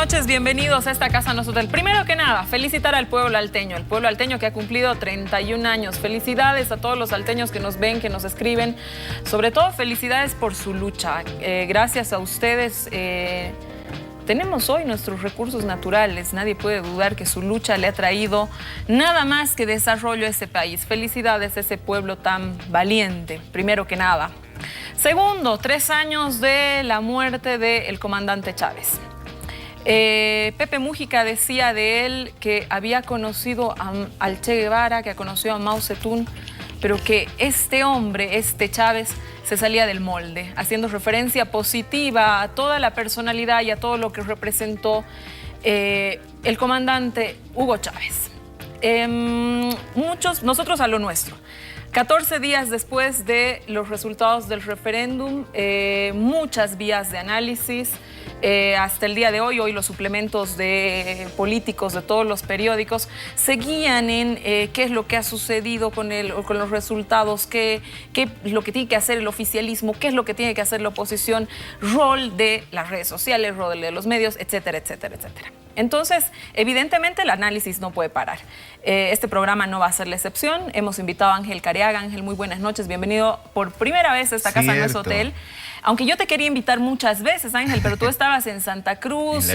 noches, bienvenidos a esta casa nosotros. Primero que nada, felicitar al pueblo alteño que ha cumplido 31 años. Felicidades a todos los alteños que nos ven, que nos escriben. Sobre todo, felicidades por su lucha. Gracias a ustedes tenemos hoy nuestros recursos naturales. Nadie puede dudar que su lucha le ha traído nada más que desarrollo a ese país. Felicidades a ese pueblo tan valiente, primero que nada. Segundo, 3 años de la muerte del comandante Chávez. Pepe Mújica decía de él que había conocido al Che Guevara, que conoció a Mao Zedong, pero que este hombre, este Chávez, se salía del molde, haciendo referencia positiva a toda la personalidad y a todo lo que representó el comandante Hugo Chávez. Nosotros a lo nuestro. 14 días después de los resultados del referéndum, muchas vías de análisis. Hasta el día de hoy los suplementos de políticos de todos los periódicos seguían en qué es lo que ha sucedido con los resultados, qué es lo que tiene que hacer el oficialismo, qué es lo que tiene que hacer la oposición, rol de las redes sociales, rol de los medios, etcétera, etcétera, etcétera. Entonces, evidentemente el análisis no puede parar. Este programa no va a ser la excepción. Hemos invitado a Ángel Careaga. Ángel, muy buenas noches. Bienvenido por primera vez a esta casa, no es hotel. Aunque yo te quería invitar muchas veces, Ángel, pero tú estabas en Santa Cruz.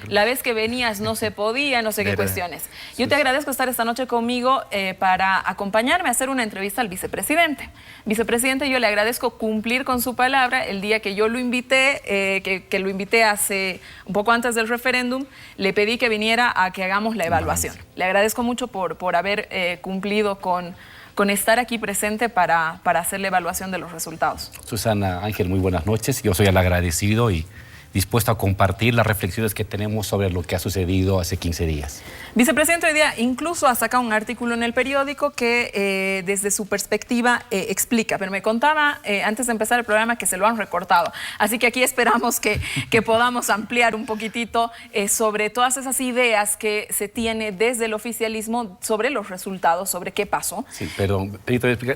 La vez que venías no se podía, no sé qué cuestiones. Yo te agradezco estar esta noche conmigo para acompañarme a hacer una entrevista al vicepresidente. Vicepresidente, yo le agradezco cumplir con su palabra. El día que yo lo invité, que lo invité hace un poco antes del referéndum, le pedí que viniera a que hagamos la evaluación. Le agradezco mucho por haber cumplido con estar aquí presente para hacer la evaluación de los resultados. Susana, Ángel, muy buenas noches. Yo soy el agradecido y dispuesto a compartir las reflexiones que tenemos sobre lo que ha sucedido hace 15 días. Vicepresidente, hoy día incluso ha sacado un artículo en el periódico que desde su perspectiva explica, pero me contaba antes de empezar el programa que se lo han recortado. Así que aquí esperamos que podamos ampliar un poquitito sobre todas esas ideas que se tiene desde el oficialismo sobre los resultados, sobre qué pasó. Sí, pero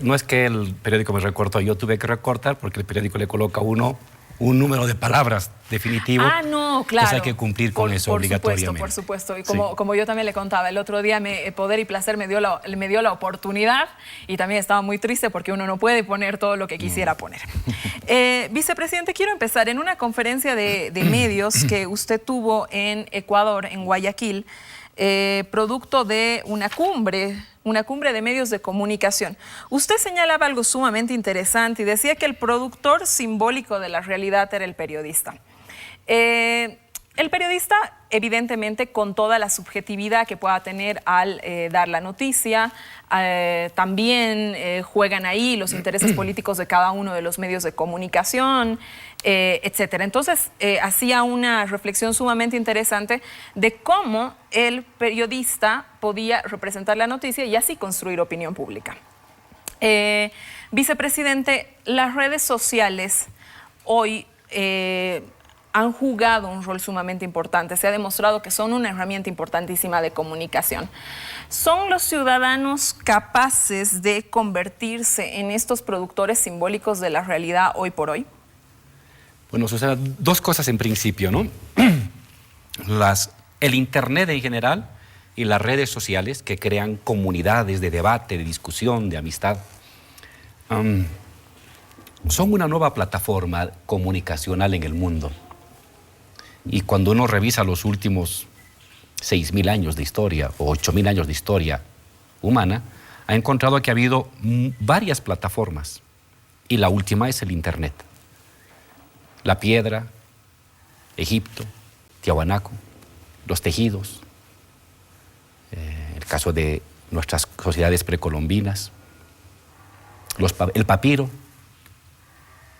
no es que el periódico me recortó, yo tuve que recortar porque el periódico le coloca a uno un número de palabras definitivo. Ah, no, claro. Entonces hay que cumplir con eso obligatoriamente. Por supuesto. Y como yo también le contaba, el otro día Poder y Placer me dio la oportunidad y también estaba muy triste porque uno no puede poner todo lo que quisiera poner. Vicepresidente, quiero empezar en una conferencia de medios que usted tuvo en Ecuador, en Guayaquil, producto de una cumbre de medios de comunicación. Usted señalaba algo sumamente interesante y decía que el productor simbólico de la realidad era el periodista. El periodista, evidentemente, con toda la subjetividad que pueda tener al dar la noticia, también juegan ahí los intereses políticos de cada uno de los medios de comunicación, etcétera. Entonces, hacía una reflexión sumamente interesante de cómo el periodista podía representar la noticia y así construir opinión pública. Vicepresidente, las redes sociales hoy han jugado un rol sumamente importante. Se ha demostrado que son una herramienta importantísima de comunicación. ¿Son los ciudadanos capaces de convertirse en estos productores simbólicos de la realidad hoy por hoy? Bueno, Susana, dos cosas en principio, ¿no? El Internet en general y las redes sociales que crean comunidades de debate, de discusión, de amistad, son una nueva plataforma comunicacional en el mundo. Y cuando uno revisa los últimos 6.000 años de historia o 8.000 años de historia humana, ha encontrado que ha habido varias plataformas y la última es el Internet. La piedra, Egipto, Tiahuanaco, los tejidos, el caso de nuestras sociedades precolombinas, el papiro,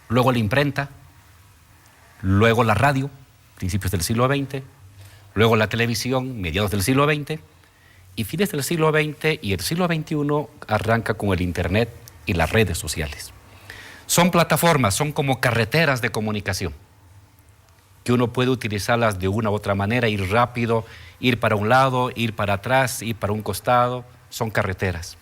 luego la imprenta, luego la radio, principios del siglo XX, luego la televisión, mediados del siglo XX, y fines del siglo XX y el siglo XXI arranca con el Internet y las redes sociales. Son plataformas, son como carreteras de comunicación, que uno puede utilizarlas de una u otra manera, ir rápido, ir para un lado, ir para atrás, ir para un costado, son carreteras.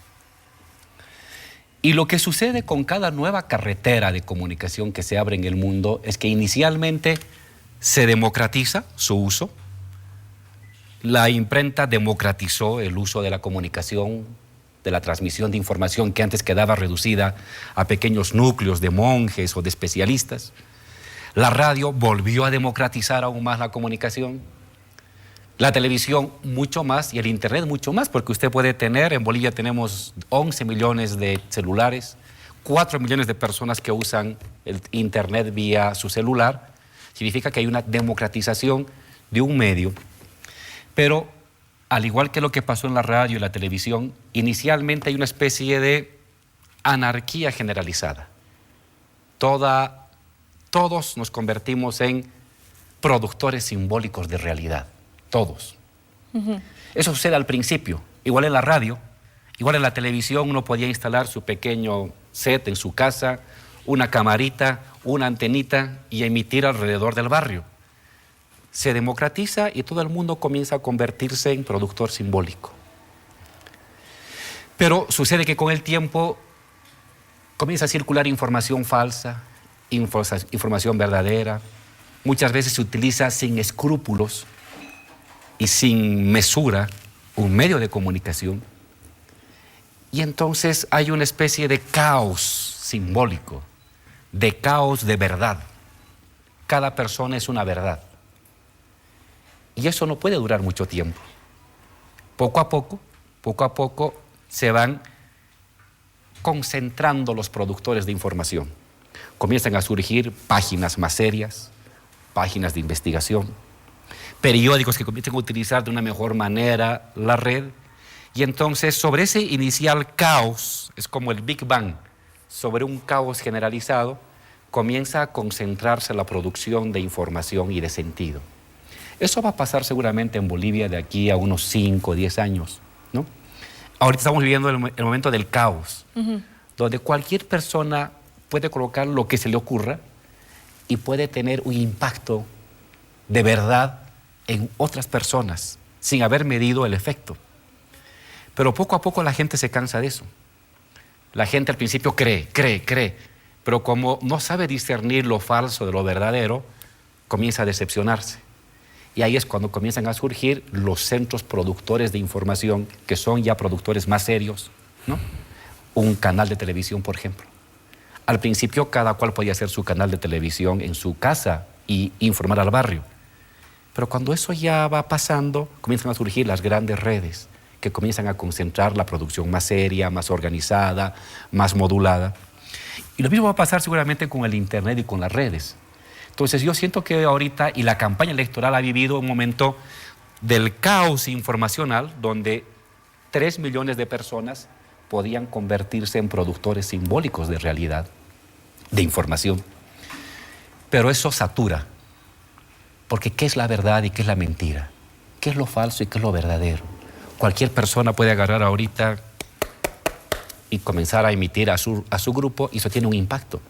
Y lo que sucede con cada nueva carretera de comunicación que se abre en el mundo es que inicialmente se democratiza su uso, La imprenta democratizó el uso de la comunicación, de la transmisión de información que antes quedaba reducida a pequeños núcleos de monjes o de especialistas. La radio volvió a democratizar aún más la comunicación. La televisión mucho más y el internet mucho más, porque usted puede tener, en Bolivia tenemos 11 millones de celulares, 4 millones de personas que usan el internet vía su celular. Significa que hay una democratización de un medio. Pero al igual que lo que pasó en la radio y la televisión, inicialmente hay una especie de anarquía generalizada. Todos nos convertimos en productores simbólicos de realidad. Todos. Eso sucede al principio. Igual en la radio, igual en la televisión, uno podía instalar su pequeño set en su casa, una camarita, una antenita y emitir alrededor del barrio. Se democratiza y todo el mundo comienza a convertirse en productor simbólico. Pero sucede que con el tiempo comienza a circular información falsa, información verdadera. Muchas veces se utiliza sin escrúpulos y sin mesura un medio de comunicación. Y entonces hay una especie de caos simbólico, de caos de verdad. Cada persona es una verdad. Y eso no puede durar mucho tiempo. Poco a poco se van concentrando los productores de información. Comienzan a surgir páginas más serias, páginas de investigación, periódicos que comienzan a utilizar de una mejor manera la red. Y entonces sobre ese inicial caos, es como el Big Bang, sobre un caos generalizado, comienza a concentrarse la producción de información y de sentido. Eso va a pasar seguramente en Bolivia de aquí a unos 5 o 10 años, ¿no? Ahorita estamos viviendo el momento del caos, donde cualquier persona puede colocar lo que se le ocurra y puede tener un impacto de verdad en otras personas, sin haber medido el efecto. Pero poco a poco la gente se cansa de eso. La gente al principio cree, pero como no sabe discernir lo falso de lo verdadero, comienza a decepcionarse. Y ahí es cuando comienzan a surgir los centros productores de información, que son ya productores más serios, ¿no? Un canal de televisión, por ejemplo. Al principio cada cual podía hacer su canal de televisión en su casa y informar al barrio. Pero cuando eso ya va pasando, comienzan a surgir las grandes redes que comienzan a concentrar la producción más seria, más organizada, más modulada. Y lo mismo va a pasar seguramente con el internet y con las redes. Entonces yo siento que ahorita, y la campaña electoral ha vivido un momento del caos informacional, donde 3 millones de personas podían convertirse en productores simbólicos de realidad, de información. Pero eso satura, porque ¿qué es la verdad y qué es la mentira? ¿Qué es lo falso y qué es lo verdadero? Cualquier persona puede agarrar ahorita y comenzar a emitir a su grupo, y eso tiene un impacto.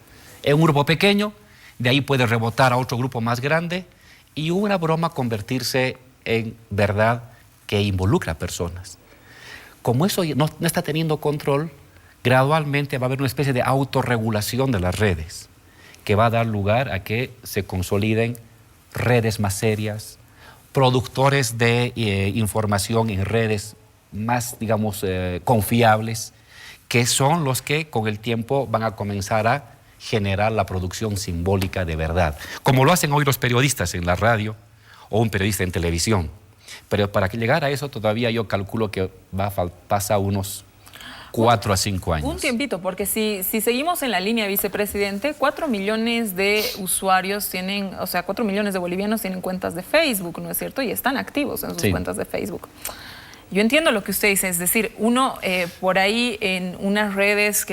Es un grupo pequeño, de ahí puede rebotar a otro grupo más grande y una broma convertirse en verdad que involucra a personas. Como eso no está teniendo control, gradualmente va a haber una especie de autorregulación de las redes que va a dar lugar a que se consoliden redes más serias, productores de información en redes más, digamos, confiables, que son los que con el tiempo van a comenzar a generar la producción simbólica de verdad, como lo hacen hoy los periodistas en la radio o un periodista en televisión. Pero para llegar a eso todavía yo calculo que pasa unos 4 a 5 años. Un tiempito, porque si seguimos en la línea, vicepresidente, 4 millones de usuarios tienen, o sea, 4 millones de bolivianos tienen cuentas de Facebook, ¿no es cierto? Y están activos en sus cuentas de Facebook. Yo entiendo lo que usted dice, es decir, uno por ahí en unas redes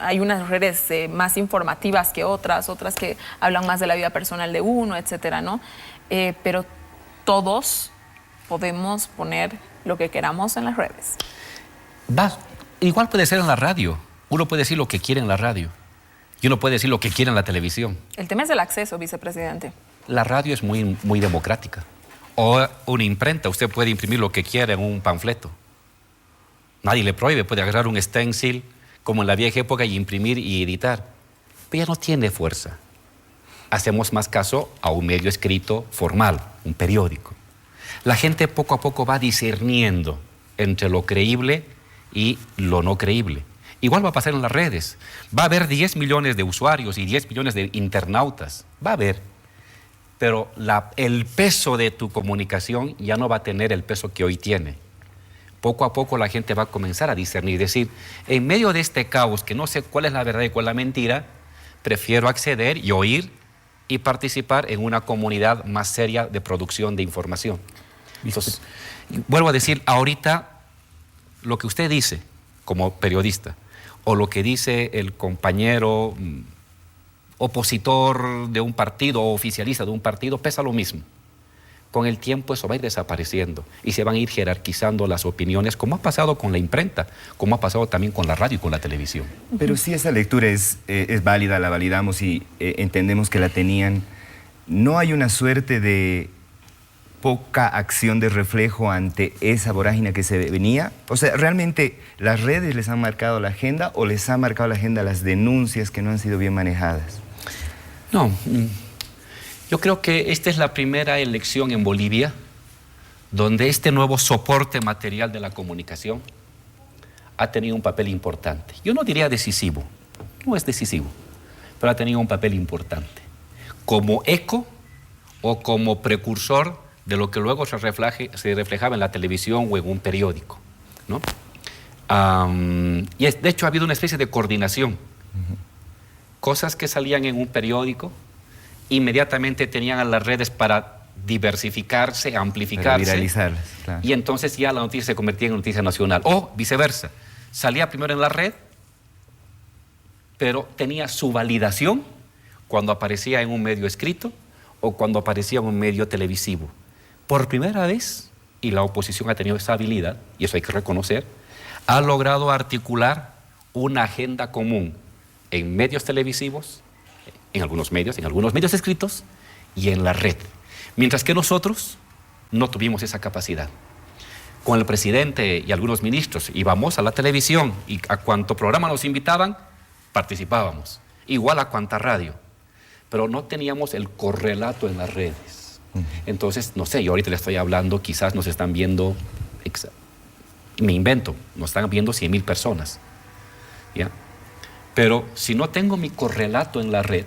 hay unas redes más informativas que otras que hablan más de la vida personal de uno, etcétera, ¿no? Pero todos podemos poner lo que queramos en las redes. Igual puede ser en la radio. Uno puede decir lo que quiere en la radio y uno puede decir lo que quiere en la televisión. El tema es el acceso, vicepresidente. La radio es muy democrática. O una imprenta, usted puede imprimir lo que quiera en un panfleto. Nadie le prohíbe, puede agarrar un stencil como en la vieja época y imprimir y editar. Pero ya no tiene fuerza. Hacemos más caso a un medio escrito formal, un periódico. la gente poco a poco va discerniendo entre lo creíble y lo no creíble. Igual va a pasar en las redes. Va a haber 10 millones de usuarios y 10 millones de internautas. Va a haber. Pero el peso de tu comunicación ya no va a tener el peso que hoy tiene. Poco a poco la gente va a comenzar a discernir. Decir, en medio de este caos, que no sé cuál es la verdad y cuál es la mentira, prefiero acceder y oír y participar en una comunidad más seria de producción de información. Entonces, vuelvo a decir, ahorita lo que usted dice como periodista o lo que dice el compañero opositor de un partido o oficialista de un partido pesa lo mismo. Con el tiempo eso va a ir desapareciendo y se van a ir jerarquizando las opiniones, como ha pasado con la imprenta, como ha pasado también con la radio y con la televisión. Pero si esa lectura es válida, la validamos y entendemos que la tenían, ¿no hay una suerte de poca acción de reflejo ante esa vorágine que se venía? O sea, ¿realmente las redes les han marcado la agenda o les ha marcado la agenda las denuncias que no han sido bien manejadas? No, yo creo que esta es la primera elección en Bolivia donde este nuevo soporte material de la comunicación ha tenido un papel importante. Yo no diría decisivo, no es decisivo, pero ha tenido un papel importante. Como eco o como precursor de lo que luego se reflejaba en la televisión o en un periódico, ¿no? De hecho ha habido una especie de coordinación. Cosas que salían en un periódico inmediatamente tenían a las redes para diversificarse, amplificarse. Para viralizarlas, claro. Y entonces ya la noticia se convertía en noticia nacional. O viceversa, salía primero en la red, pero tenía su validación cuando aparecía en un medio escrito o cuando aparecía en un medio televisivo. Por primera vez, y la oposición ha tenido esa habilidad, y eso hay que reconocer, ha logrado articular una agenda común en medios televisivos, en algunos medios escritos y en la red. Mientras que nosotros no tuvimos esa capacidad. Con el presidente y algunos ministros íbamos a la televisión y a cuanto programa nos invitaban, participábamos. Igual a cuanta radio. Pero no teníamos el correlato en las redes. Entonces, no sé, yo ahorita le estoy hablando, quizás nos están viendo, me invento, nos están viendo 100,000 personas. ¿Ya? Pero si no tengo mi correlato en la red,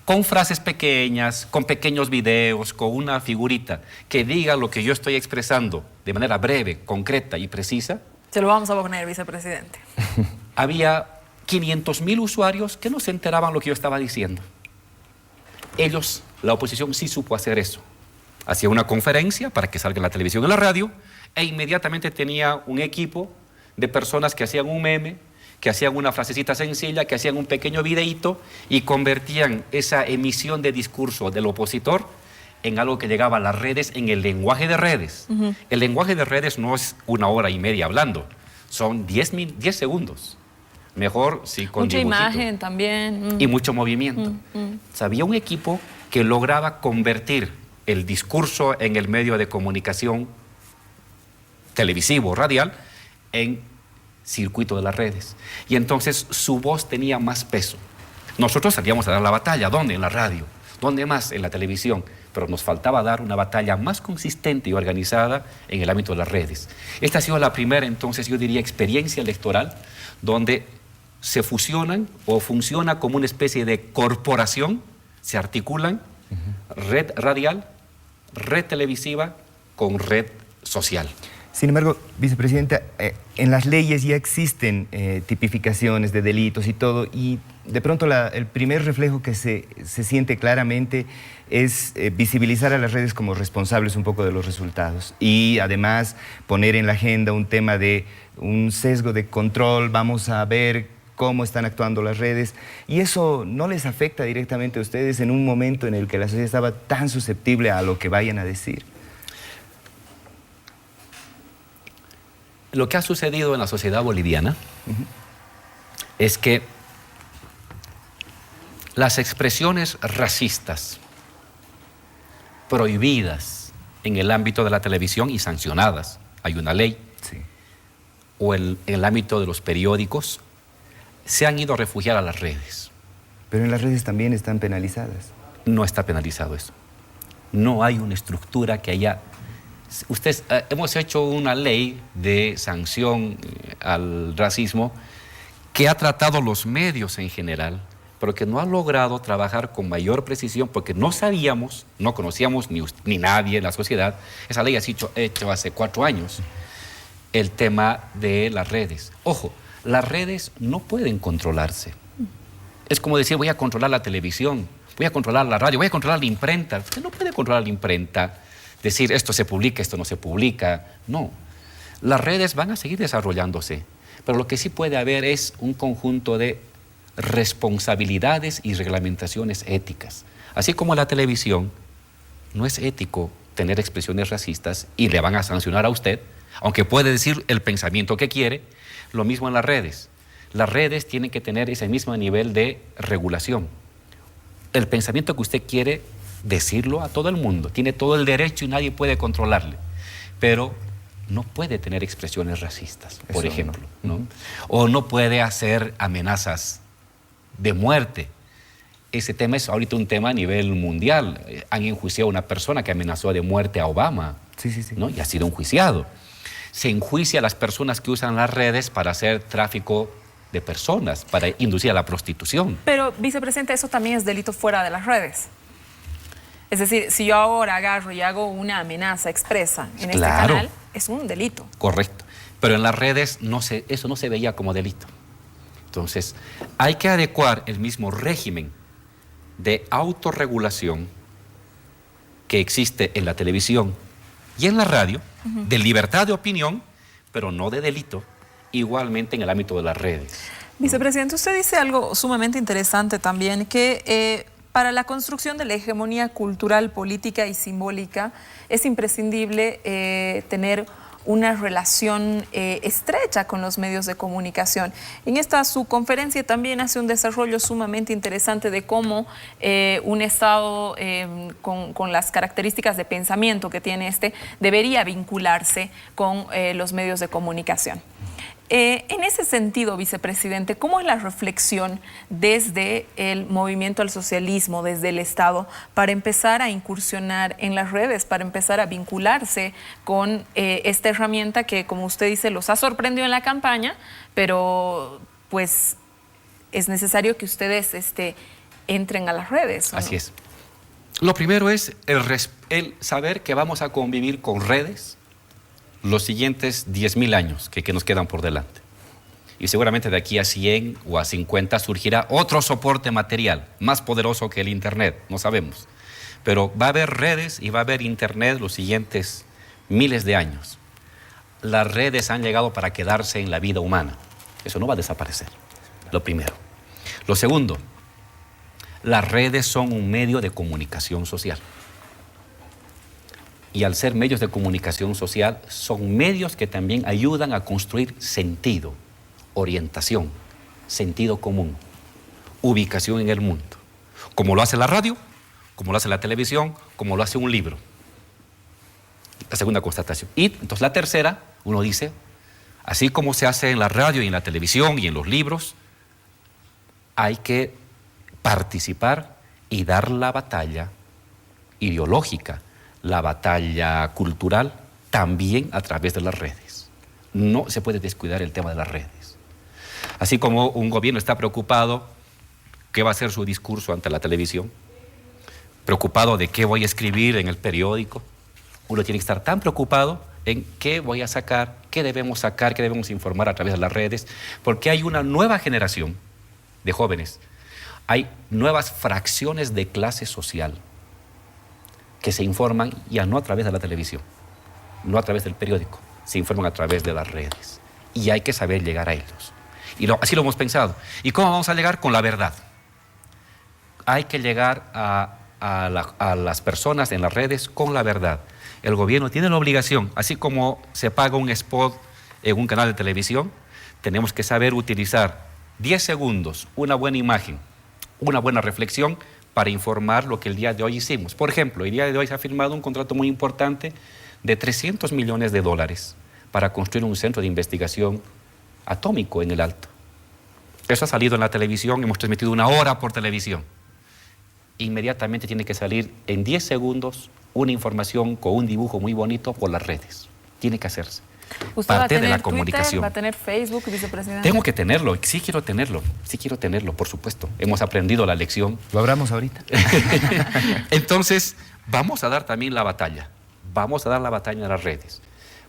con frases pequeñas, con pequeños videos, con una figurita que diga lo que yo estoy expresando de manera breve, concreta y precisa. Se lo vamos a poner, vicepresidente. Había 500,000 usuarios que no se enteraban lo que yo estaba diciendo. Ellos, la oposición, sí supo hacer eso. Hacía una conferencia para que salga en la televisión y en la radio e inmediatamente tenía un equipo de personas que hacían un meme, que hacían una frasecita sencilla, que hacían un pequeño videíto y convertían esa emisión de discurso del opositor en algo que llegaba a las redes, en el lenguaje de redes. El lenguaje de redes no es 1 hora y media hablando, son 10 segundos. Mejor sí con mucha dibujito. imagen también. Y mucho movimiento. Había un equipo que lograba convertir el discurso en el medio de comunicación televisivo, radial, en circuito de las redes. Y entonces su voz tenía más peso. Nosotros salíamos a dar la batalla. ¿Dónde? En la radio. ¿Dónde más? En la televisión. Pero nos faltaba dar una batalla más consistente y organizada en el ámbito de las redes. Esta ha sido la primera, entonces, yo diría, experiencia electoral donde se fusionan o funciona como una especie de corporación, se articulan red radial, red televisiva con red social. Sin embargo, vicepresidenta, en las leyes ya existen tipificaciones de delitos y todo, y de pronto el primer reflejo que se siente claramente es visibilizar a las redes como responsables un poco de los resultados y además poner en la agenda un tema de un sesgo de control, vamos a ver cómo están actuando las redes, y eso no les afecta directamente a ustedes en un momento en el que la sociedad estaba tan susceptible a lo que vayan a decir. Lo que ha sucedido en la sociedad boliviana es que las expresiones racistas prohibidas en el ámbito de la televisión y sancionadas, hay una ley, sí, o en el ámbito de los periódicos, se han ido a refugiar a las redes. Pero en las redes también están penalizadas. No está penalizado eso. No hay una estructura que haya Hemos hecho una ley de sanción al racismo que ha tratado los medios en general, pero que no ha logrado trabajar con mayor precisión porque no sabíamos, no conocíamos ni nadie en la sociedad. Esa ley ha sido hecha hace 4 años. El tema de las redes. Ojo, las redes no pueden controlarse. Es como decir, voy a controlar la televisión, voy a controlar la radio, voy a controlar la imprenta. Usted no puede controlar la imprenta, decir esto se publica, esto no se publica. No, las redes van a seguir desarrollándose, pero lo que sí puede haber es un conjunto de responsabilidades y reglamentaciones éticas. Así como la televisión, no es ético tener expresiones racistas y le van a sancionar a usted, aunque puede decir el pensamiento que quiere. Lo mismo en las redes. Las redes tienen que tener ese mismo nivel de regulación. El pensamiento que usted quiere decirlo a todo el mundo, tiene todo el derecho y nadie puede controlarle, pero no puede tener expresiones racistas, por ejemplo, ¿no? O no puede hacer amenazas de muerte. Ese tema es ahorita un tema a nivel mundial. Han enjuiciado a una persona que amenazó de muerte a Obama, ¿no? Y ha sido enjuiciado. Se enjuicia a las personas que usan las redes para hacer tráfico de personas, para inducir a la prostitución. Pero, vicepresidente, eso también es delito fuera de las redes. Es decir, si yo ahora agarro y hago una amenaza expresa en este canal, es un delito. Correcto. Pero en las redes eso no se veía como delito. Entonces, hay que adecuar el mismo régimen de autorregulación que existe en la televisión y en la radio, de libertad de opinión, pero no de delito, igualmente en el ámbito de las redes. Vicepresidente, usted dice algo sumamente interesante también, que para la construcción de la hegemonía cultural, política y simbólica es imprescindible tener una relación estrecha con los medios de comunicación. En esta su conferencia también hace un desarrollo sumamente interesante de cómo un Estado con las características de pensamiento que tiene debería vincularse con los medios de comunicación. En ese sentido, vicepresidente, ¿cómo es la reflexión desde el movimiento al socialismo, desde el Estado, para empezar a incursionar en las redes, para empezar a vincularse con esta herramienta que, como usted dice, los ha sorprendido en la campaña, pero pues es necesario que ustedes entren a las redes, ¿no? Así es. Lo primero es el saber que vamos a convivir con redes los siguientes 10.000 años que nos quedan por delante. Y seguramente de aquí a 100 o a 50 surgirá otro soporte material más poderoso que el Internet, no sabemos. Pero va a haber redes y va a haber Internet los siguientes miles de años. Las redes han llegado para quedarse en la vida humana. Eso no va a desaparecer, lo primero. Lo segundo, las redes son un medio de comunicación social. Y al ser medios de comunicación social, son medios que también ayudan a construir sentido, orientación, sentido común, ubicación en el mundo. Como lo hace la radio, como lo hace la televisión, como lo hace un libro. La segunda constatación. Y entonces la tercera, uno dice, así como se hace en la radio y en la televisión y en los libros, hay que participar y dar la batalla ideológica, la batalla cultural, también a través de las redes. No se puede descuidar el tema de las redes. Así como un gobierno está preocupado qué va a ser su discurso ante la televisión, preocupado de qué voy a escribir en el periódico, uno tiene que estar tan preocupado en qué voy a sacar, qué debemos informar a través de las redes, porque hay una nueva generación de jóvenes, hay nuevas fracciones de clase social que se informan ya no a través de la televisión, no a través del periódico, se informan a través de las redes. Y hay que saber llegar a ellos. Y así lo hemos pensado. ¿Y cómo vamos a llegar? Con la verdad. Hay que llegar a las personas en las redes con la verdad. El gobierno tiene la obligación, así como se paga un spot en un canal de televisión, tenemos que saber utilizar 10 segundos, una buena imagen, una buena reflexión, para informar lo que el día de hoy hicimos. Por ejemplo, el día de hoy se ha firmado un contrato muy importante de $300 millones para construir un centro de investigación atómico en el Alto. Eso ha salido en la televisión, hemos transmitido 1 hora por televisión. Inmediatamente tiene que salir en 10 segundos una información con un dibujo muy bonito por las redes. Tiene que hacerse. ¿Usted va a Parte de tener la comunicación. Twitter, va a tener Facebook, vicepresidente? Tengo que tenerlo, sí quiero tenerlo, por supuesto. Hemos aprendido la lección. Lo hablamos ahorita. Entonces, vamos a dar también la batalla. Vamos a dar la batalla en las redes.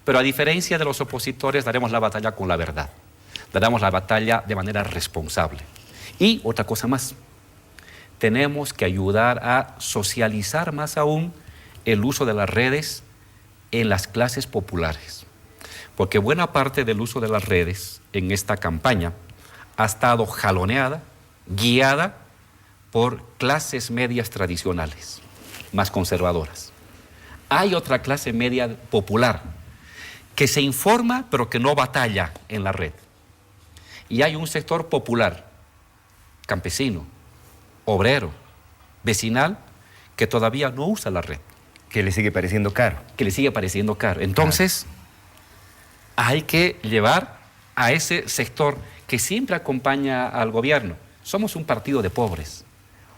Pero a diferencia de los opositores, daremos la batalla con la verdad. Daremos la batalla de manera responsable. Y otra cosa más, tenemos que ayudar a socializar más aún el uso de las redes en las clases populares. Porque buena parte del uso de las redes en esta campaña ha estado jaloneada, guiada por clases medias tradicionales, más conservadoras. Hay otra clase media popular que se informa pero que no batalla en la red. Y hay un sector popular, campesino, obrero, vecinal, que todavía no usa la red. Que le sigue pareciendo caro. Que le sigue pareciendo caro. Entonces, hay que llevar a ese sector que siempre acompaña al gobierno. Somos un partido de pobres,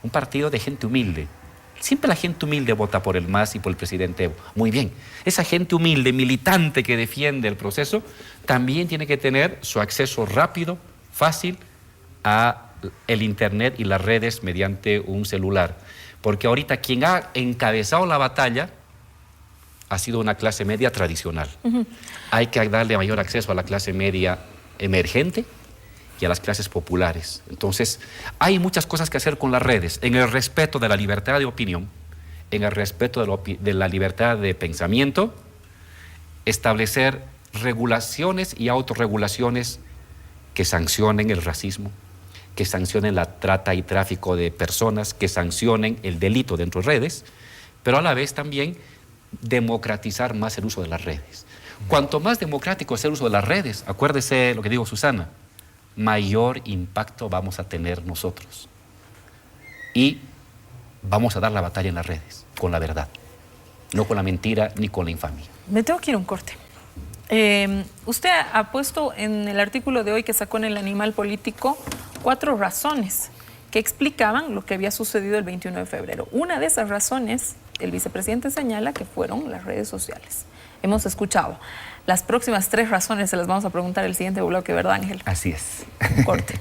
un partido de gente humilde. Siempre la gente humilde vota por el MAS y por el presidente Evo. Muy bien. Esa gente humilde, militante que defiende el proceso, también tiene que tener su acceso rápido, fácil, a el internet y las redes mediante un celular. Porque ahorita quien ha encabezado la batalla ha sido una clase media tradicional. Hay que darle mayor acceso a la clase media emergente y a las clases populares. Entonces, hay muchas cosas que hacer con las redes, en el respeto de la libertad de opinión, en el respeto de la libertad de pensamiento, establecer regulaciones y autorregulaciones que sancionen el racismo, que sancionen la trata y tráfico de personas, que sancionen el delito dentro de redes, pero a la vez también democratizar más el uso de las redes. Cuanto más democrático es el uso de las redes, acuérdese lo que digo Susana, mayor impacto vamos a tener nosotros. Y vamos a dar la batalla en las redes, con la verdad, no con la mentira ni con la infamia. Me tengo que ir a un corte. Usted ha puesto en el artículo de hoy que sacó en El Animal Político 4 razones que explicaban lo que había sucedido el 21 de febrero. Una de esas razones, el vicepresidente señala que fueron las redes sociales. Hemos escuchado. Las próximas 3 razones se las vamos a preguntar el siguiente bloque, ¿verdad, Ángel? Así es. Corte.